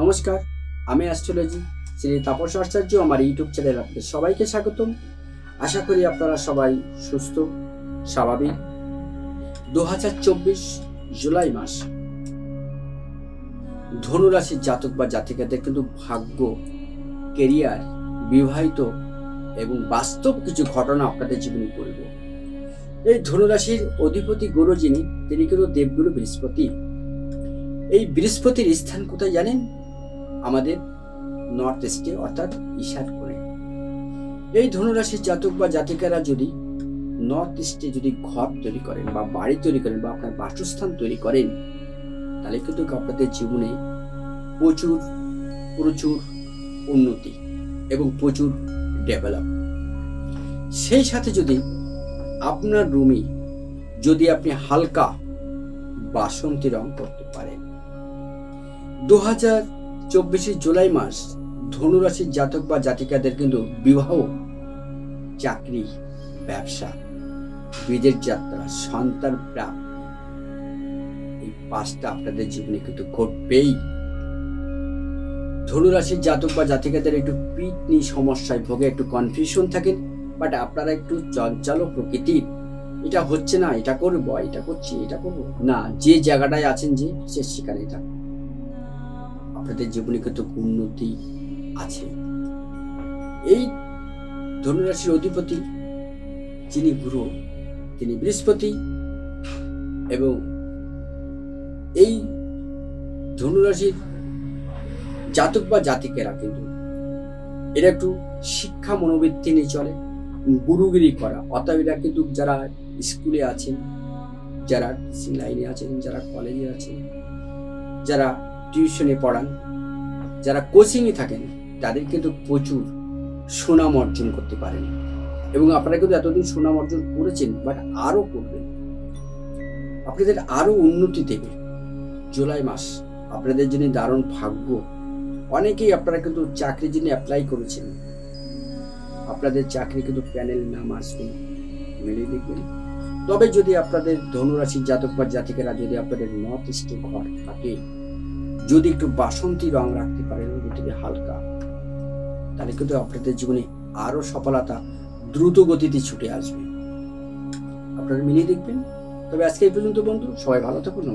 নমস্কার, আমি অ্যাস্ট্রোলজি শ্রী তাপস আচার্য। আমার ইউটিউব চ্যানেল আপনাদের সবাইকে স্বাগতম। আশা করি আপনারা সবাই সুস্থ স্বাভাবিক। 2024 জুলাই মাস ধনুরাশির জাতক বা জাতিকাদের কিন্তু ভাগ্য, কেরিয়ার, বিবাহিত এবং বাস্তব কিছু ঘটনা আপনাদের জীবনে পড়ব। এই ধনুরাশির অধিপতি গুরু যিনি, তিনি কিন্তু দেবগুরু বৃহস্পতি। এই বৃহস্পতির স্থান কোথায় জানেন? আমাদের নর্থ ইস্টে, অর্থাৎ ঈশান কোণে। এই ধনুরাশির জাতক বা জাতিকারা যদি নর্থ ইস্টে যদি ঘর তৈরি করেন বা বাড়ি তৈরি করেন বা আপনার বাসস্থান তৈরি করেন, তাহলে কিন্তু আপনাদের জীবনে প্রচুর প্রচুর উন্নতি এবং প্রচুর ডেভেলপ। সেই সাথে যদি আপনার রুমে যদি আপনি হালকা বাসন্তী রং করতে পারেন, 2024 জুলাই মাস ধনুরাশির জাতক বা জাতিকাদের কিন্তু বিবাহ, চাকরি, ব্যবসা, বিদেশ যাত্রা, সন্তান প্রাপ্তি, এই পাঁচটা আপনাদের জীবনে কিন্তু ঘটবেই। ধনুরাশির জাতক বা জাতিকাদের একটু কিডনি সমস্যায় ভোগে, একটু কনফিউশন থাকেন, বাট আপনারা একটু চঞ্চল প্রকৃতির। এটা হচ্ছে না, এটা করবো, এটা করছি, এটা করবো না, যে জায়গাটায় আছেন যে সেখানেই থাকুন। আপনাদের জীবনে কিন্তু উন্নতি আছে। এই ধনুরাশির অধিপতি যিনি গুরু, তিনি বৃহস্পতি। এবং এই ধনুরাশির জাতক বা জাতিকেরা কিন্তু এরা একটু শিক্ষা মনোবৃত্তি নিয়ে চলে, গুরুগিরি করা। অতএব এরা কিন্তু যারা স্কুলে আছেন, যারা টিচিং লাইনে আছেন, যারা কলেজে আছেন, যারা টিউশনে পড়ান, যারা কোচিংয়ে থাকেন, তাদের কিন্তু প্রচুর সুনাম অর্জন করতে পারেন। এবং আপনারা কিন্তু এতদিন সুনাম অর্জন করেছেন, বাট আরো করবেন। আপনাদের আরো উন্নতি দেবে। জুলাই মাস আপনাদের জন্য দারুণ ভাগ্য। অনেকেই আপনারা কিন্তু চাকরির জন্য অ্যাপ্লাই করেছেন, আপনাদের চাকরি কিন্তু প্যানেল নাম আসবে, মেনে দেখবেন। তবে যদি আপনাদের ধনুরাশির জাতক বা জাতিকেরা যদি আপনাদের নর্থ ইস্টে ঘর থাকে, যদি একটু বাসন্তী রং রাখতে পারেন থেকে হালকা, তাহলে কিন্তু আপনাদের জীবনে আরো সফলতা দ্রুত গতিতে ছুটে আসবে। আপনারা মিলিয়ে দেখবেন। তবে আজকে এই পর্যন্ত বন্ধু, সবাই ভালো থাকুন।